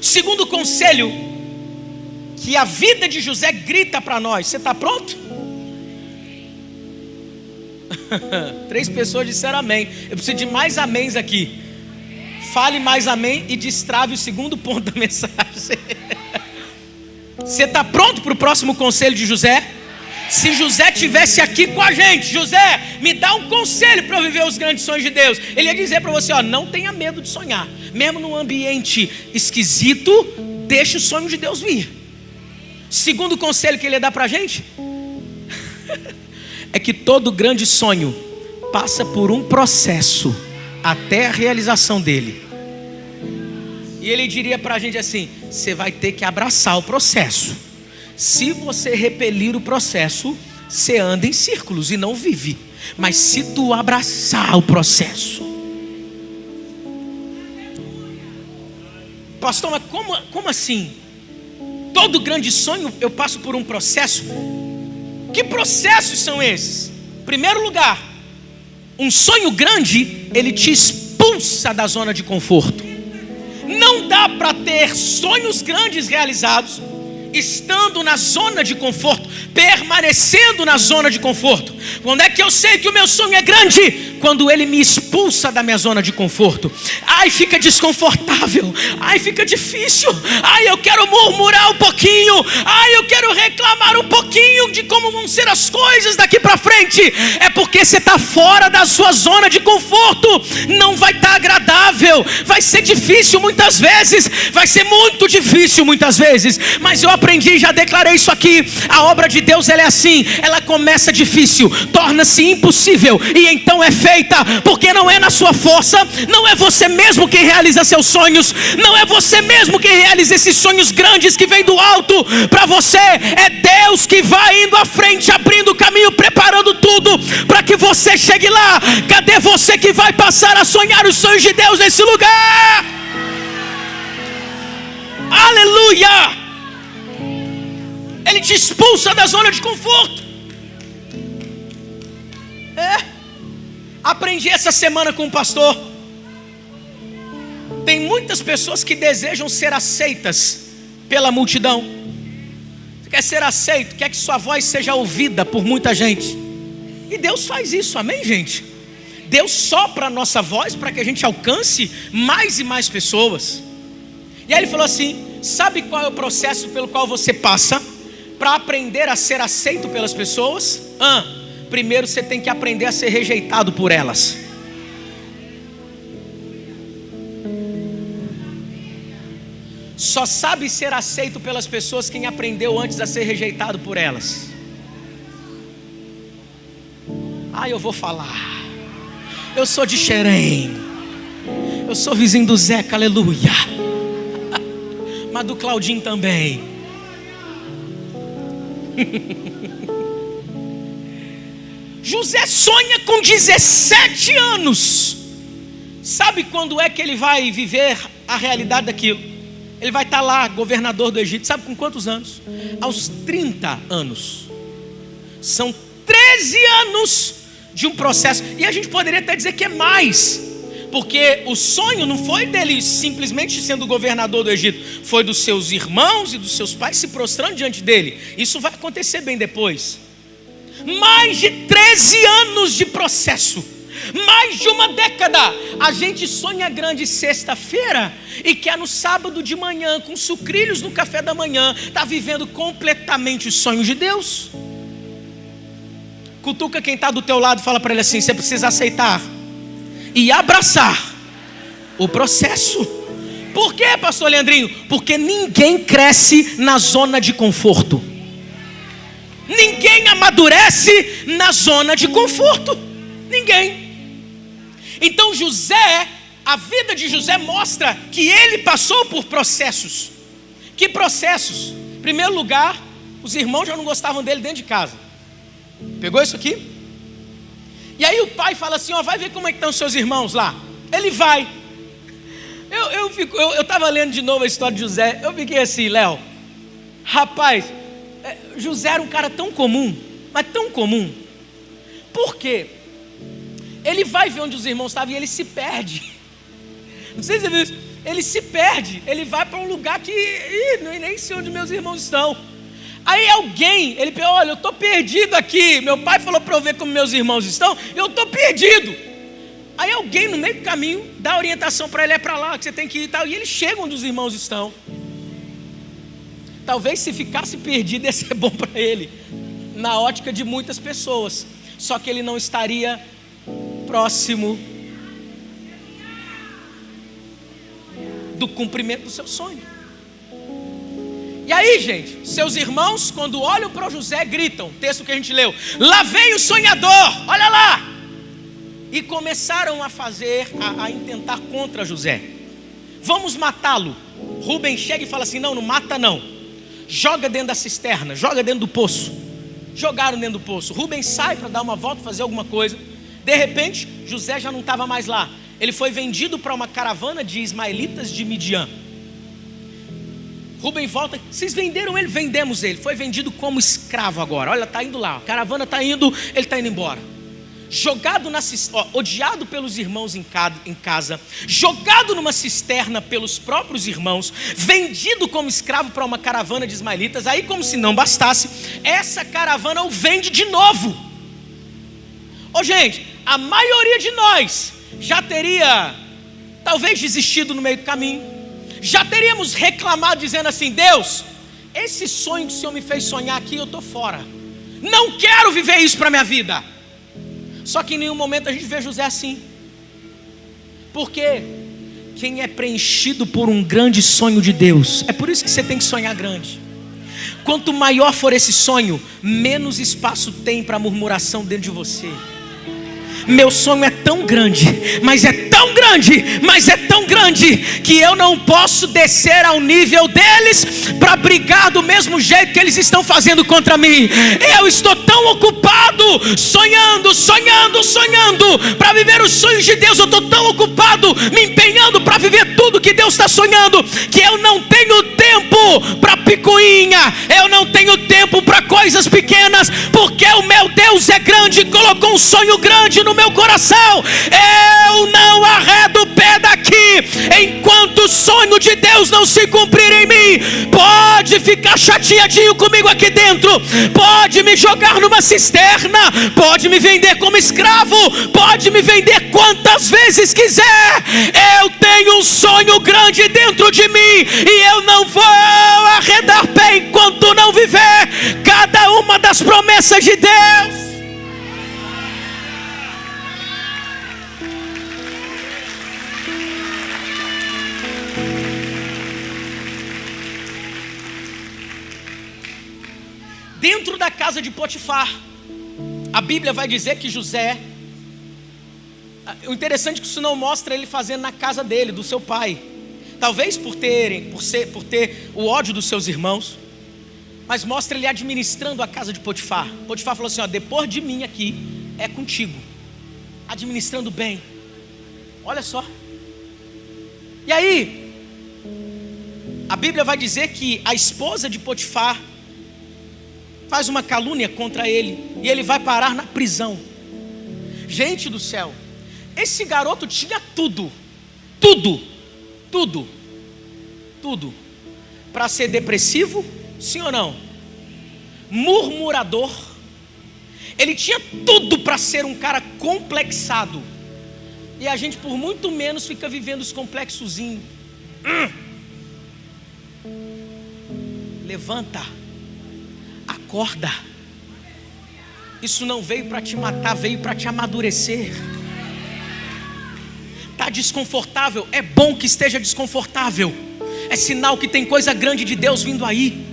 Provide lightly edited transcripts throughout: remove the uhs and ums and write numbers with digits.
Segundo conselho que a vida de José grita para nós. Você está pronto? 3 pessoas disseram amém. Eu preciso de mais améns aqui. Fale mais amém e destrave o segundo ponto da mensagem. Você está pronto para o próximo conselho de José? Se José estivesse aqui com a gente, José, me dá um conselho para eu viver os grandes sonhos de Deus. Ele ia dizer para você, não tenha medo de sonhar. Mesmo num ambiente esquisito, deixe o sonho de Deus vir. Segundo conselho que ele ia dar para a gente é que todo grande sonho passa por um processo até a realização dele. E ele diria para a gente assim: você vai ter que abraçar o processo. Se você repelir o processo, você anda em círculos e não vive. Mas se tu abraçar o processo. Pastor, mas como assim? Todo grande sonho eu passo por um processo. Que processos são esses? Em primeiro lugar, um sonho grande, ele te expulsa da zona de conforto. Não dá para ter sonhos grandes realizados estando na zona de conforto, permanecendo na zona de conforto. Quando é que eu sei que o meu sonho é grande? Quando ele me expulsa da minha zona de conforto. Ai, fica desconfortável. Ai, fica difícil. Ai, eu quero murmurar um pouquinho. Ai, eu quero reclamar um pouquinho de como vão ser as coisas daqui para frente. É porque você está fora da sua zona de conforto. Não vai estar agradável. Vai ser difícil muitas vezes. Vai ser muito difícil muitas vezes. Mas eu aprendi, já declarei isso aqui. A obra de Deus, ela é assim. Ela começa difícil, torna-se impossível e então é feita, porque não é na sua força, não é você mesmo quem realiza seus sonhos, não é você mesmo quem realiza esses sonhos grandes que vem do alto para você, é Deus que vai indo à frente, abrindo o caminho, preparando tudo para que você chegue lá. Cadê você que vai passar a sonhar os sonhos de Deus nesse lugar? Aleluia! Ele te expulsa da zona de conforto. Aprendi essa semana com um pastor. Tem muitas pessoas que desejam ser aceitas pela multidão. Você quer ser aceito, quer que sua voz seja ouvida por muita gente. E Deus faz isso, amém, gente? Deus sopra a nossa voz para que a gente alcance mais e mais pessoas. E aí ele falou assim: sabe qual é o processo pelo qual você passa para aprender a ser aceito pelas pessoas? Primeiro você tem que aprender a ser rejeitado por elas. Só sabe ser aceito pelas pessoas quem aprendeu antes a ser rejeitado por elas. Eu vou falar. Eu sou de Xerém. Eu sou vizinho do Zeca, aleluia. Mas do Claudinho também. José sonha com 17 anos. Sabe quando é que ele vai viver a realidade daquilo? Ele vai estar lá, governador do Egito. Sabe com quantos anos? Aos 30 anos. São 13 anos de um processo. E a gente poderia até dizer que é mais, porque o sonho não foi dele simplesmente sendo governador do Egito. Foi dos seus irmãos e dos seus pais se prostrando diante dele. Isso vai acontecer bem depois. Mais de 13 anos de processo, mais de uma década. A gente sonha grande sexta-feira e quer no sábado de manhã, com sucrilhos no café da manhã, está vivendo completamente os sonhos de Deus. Cutuca quem está do teu lado e fala para ele assim: você precisa aceitar e abraçar o processo. Por quê, pastor Leandrinho? Porque ninguém cresce na zona de conforto. Ninguém amadurece na zona de conforto. Ninguém. Então José, a vida de José mostra que ele passou por processos. Que processos? Em primeiro lugar, os irmãos já não gostavam dele dentro de casa. Pegou isso aqui? E aí o pai fala assim: vai ver como é que estão os seus irmãos lá. Ele vai. Eu estava lendo de novo a história de José. Eu fiquei assim, Léo, rapaz, José era um cara tão comum, mas tão comum. Por quê? Ele vai ver onde os irmãos estavam e ele se perde. Não sei se você viu isso. ele se perde, ele vai para um lugar que nem sei onde meus irmãos estão. Aí ele pensa, olha, eu estou perdido aqui, meu pai falou para eu ver como meus irmãos estão, eu estou perdido. Aí alguém no meio do caminho dá orientação para ele, é para lá que você tem que ir e tal, e ele chega onde os irmãos estão. Talvez se ficasse perdido ia ser bom para ele, na ótica de muitas pessoas, só que ele não estaria próximo do cumprimento do seu sonho. E aí, gente, seus irmãos, quando olham para José, gritam, texto que a gente leu, lá vem o sonhador, olha lá, e começaram a intentar contra José, vamos matá-lo. Rubem chega e fala assim, não mata não, joga dentro da cisterna, joga dentro do poço. Jogaram dentro do poço. Rubem sai para dar uma volta, fazer alguma coisa. De repente, José já não estava mais lá. Ele foi vendido para uma caravana de ismaelitas de Midian. Rubem volta, vocês venderam ele? Vendemos ele. Foi vendido como escravo agora. Olha, está indo lá, a caravana está indo, ele está indo embora. Jogado na cisterna, odiado pelos irmãos em casa, jogado numa cisterna pelos próprios irmãos, vendido como escravo para uma caravana de ismaelitas. Aí, como se não bastasse, essa caravana o vende de novo. Gente, a maioria de nós já teria talvez desistido no meio do caminho, já teríamos reclamado dizendo assim, Deus, esse sonho que o Senhor me fez sonhar aqui, eu estou fora, não quero viver isso para a minha vida. Só que em nenhum momento a gente vê José assim. Porque quem é preenchido por um grande sonho de Deus, é por isso que você tem que sonhar grande. Quanto maior for esse sonho, menos espaço tem para murmuração dentro de você. Meu sonho é tão grande, mas é tão grande, mas é tão grande, que eu não posso descer ao nível deles para brigar do mesmo jeito que eles estão fazendo contra mim. Eu estou tão ocupado, sonhando para viver os sonhos de Deus. Eu estou tão ocupado, me empenhando para viver tudo que Deus está sonhando, que eu não tenho tempo para picuinha, eu não tenho tempo para coisas pequenas, porque o meu Deus é grande, colocou um sonho grande no meu coração. Eu não arredo o pé daqui enquanto o sonho de Deus não se cumprir em mim. Pode ficar chateadinho comigo aqui dentro, pode me jogar numa cisterna, pode me vender como escravo, pode me vender quantas vezes quiser. Eu tenho um sonho grande dentro de mim, e eu não vou arredar pé enquanto não viver cada uma das promessas de Deus. Dentro da casa de Potifar, a Bíblia vai dizer que José, o interessante é que isso não mostra ele fazendo na casa dele, do seu pai, talvez por ter o ódio dos seus irmãos, mas mostra ele administrando a casa de Potifar. Potifar falou assim, depois de mim aqui, é contigo, administrando bem. Olha só. E aí, a Bíblia vai dizer que a esposa de Potifar faz uma calúnia contra ele, e ele vai parar na prisão. Gente do céu, esse garoto tinha tudo para ser depressivo, sim ou não? Murmurador. Ele tinha tudo para ser um cara complexado, e a gente por muito menos fica vivendo os complexozinhos. Levanta, acorda. Isso não veio para te matar, veio para te amadurecer. Está desconfortável, é bom que esteja desconfortável, é sinal que tem coisa grande de Deus vindo aí.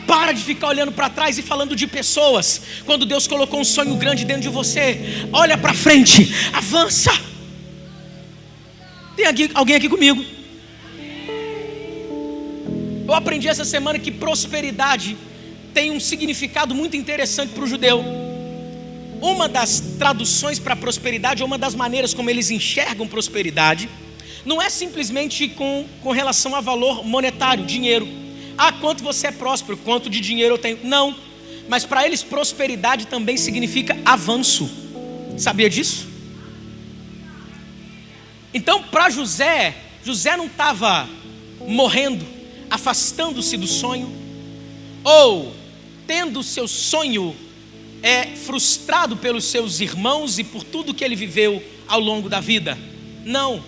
Para de ficar olhando para trás e falando de pessoas, quando Deus colocou um sonho grande dentro de você. Olha para frente, avança. Tem alguém aqui comigo? Eu aprendi essa semana que prosperidade tem um significado muito interessante para o judeu. Uma das traduções para prosperidade, ou uma das maneiras como eles enxergam prosperidade, não é simplesmente com relação a valor monetário, dinheiro. Quanto você é próspero, quanto de dinheiro eu tenho. Não, mas para eles prosperidade também significa avanço. Sabia disso? Então para José José não estava morrendo, afastando-se do sonho, ou tendo seu sonho frustrado pelos seus irmãos e por tudo que ele viveu ao longo da vida. Não.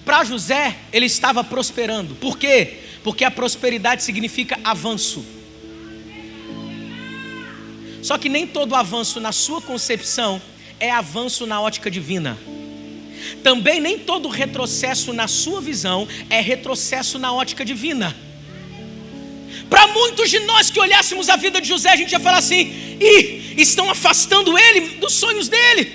Para José, ele estava prosperando. Por quê? Porque a prosperidade significa avanço. Só que nem todo avanço na sua concepção é avanço na ótica divina. Também nem todo retrocesso na sua visão é retrocesso na ótica divina. Para muitos de nós que olhássemos a vida de José, a gente ia falar assim: estão afastando ele dos sonhos dele.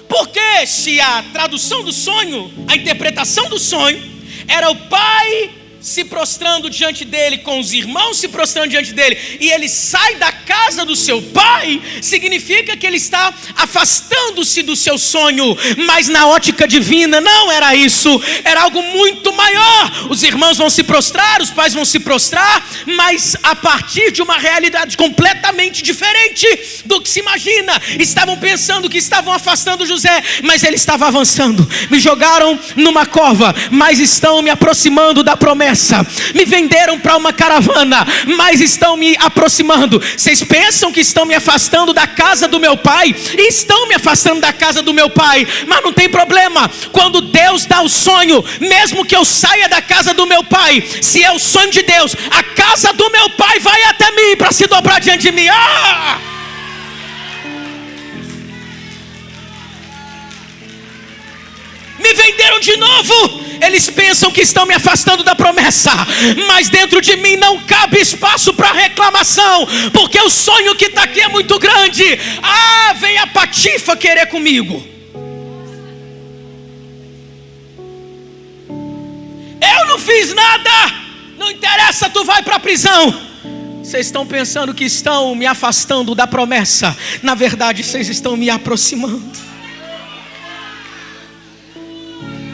Porque se a tradução do sonho, a interpretação do sonho, era o pai se prostrando diante dele, com os irmãos se prostrando diante dele, e ele sai da casa do seu pai, significa que ele está afastando-se do seu sonho. Mas na ótica divina não era isso, era algo muito maior. Os irmãos vão se prostrar, os pais vão se prostrar, mas a partir de uma realidade completamente diferente do que se imagina. Estavam pensando que estavam afastando José, mas ele estava avançando. Me jogaram numa cova, mas estão me aproximando da promessa. Me venderam para uma caravana, mas estão me aproximando. Vocês pensam que estão me afastando da casa do meu pai? Estão me afastando da casa do meu pai, mas não tem problema. Quando Deus dá o sonho, mesmo que eu saia da casa do meu pai, se é o sonho de Deus, a casa do meu pai vai até mim para se dobrar diante de mim. Me venderam de novo. Eles pensam que estão me afastando da promessa, mas dentro de mim não cabe espaço para reclamação, porque o sonho que está aqui é muito grande. Vem a patifa querer comigo. Eu não fiz nada. Não interessa, tu vai para a prisão. Vocês estão pensando que estão me afastando da promessa. Na verdade, vocês estão me aproximando.